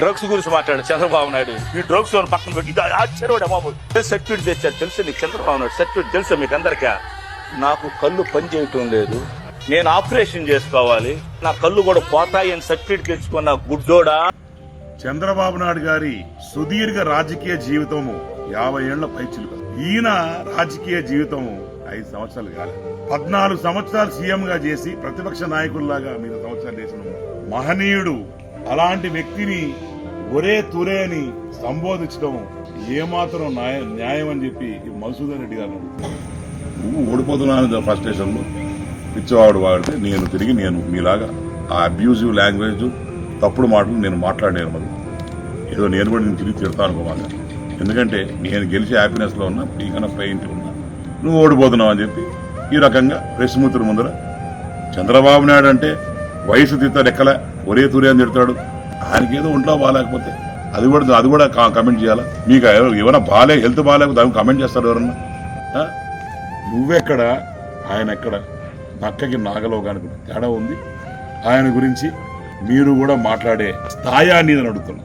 Drugs గురించి మాట్లాడాడు చంద్రబాబు నాయుడు. ఈ డ్రగ్స్ పక్కన పెట్టి ఇది ఆశ్చర్యపడే బాబు సర్టిఫికేట్ తెచ్చారు తెలుసు నీకు. చంద్రబాబు నాయుడు సర్టిఫికేట్ తెలుసా మీకు అందరికీ? నాకు కళ్ళు పని చేయటం లేదు, నేను ఆపరేషన్ చేసుకోవాలి, నా కళ్ళు కూడా పోతాయి అని సర్టిఫికేట్ తెచ్చుకున్న గుడ్డోడా. చంద్రబాబు నాయుడు గారి సుదీర్ఘ రాజకీయ జీవితము 50 ఏళ్ల పైచిలుక. ఈయన రాజకీయ జీవితము 5 సంవత్సరాలు కాలేదు. 14 సంవత్సరాలు సీఎం గా చేసి ప్రతిపక్ష నాయకుల్లాగా మీరు సంవత్సరాలు చేసిన మహనీయుడు. అలాంటి వ్యక్తిని ఒరే తురే అని సంబోధించడం ఏమాత్రం న్యాయం అని చెప్పి మధుసూదన్ రెడ్డి గారు నువ్వు ఓడిపోతున్నాను ఫ్రస్ట్రేషన్ లో పిచ్చివాడు వాడితే నేను తిరిగి మీలాగా ఆ అబ్యూజివ్ లాంగ్వేజ్ తప్పుడు మాటలు నేను మాట్లాడాను. మరి ఏదో నేను కూడా నేను తిరిగి తిడతాను అనుకోవాలి. ఎందుకంటే నేను గెలిచి హ్యాపీనెస్ లో ఉన్నా, నీకన్నా పై ఇంటి ఉన్నా, నువ్వు ఓడిపోతున్నావు అని చెప్పి ఈ రకంగా ప్రెస్ మూతుల ముందర చంద్రబాబు నాయుడు అంటే వయసు తిత్త లెక్కల ఒరే తురే అని తిడతాడు. ఆయనకేదో ఒంట్లో బాగాలేకపోతే అది కూడా కమెంట్ చేయాలా? మీకు ఏమైనా హెల్త్ బాగాలేకపోతే దాన్ని కమెంట్ చేస్తారు ఎవరన్నా? నువ్వెక్కడ ఆయన ఎక్కడ? నక్కకి నాగలో కనుక తేడా ఉంది. ఆయన గురించి మీరు కూడా మాట్లాడే స్థాయి అనేది అడుగుతున్నా.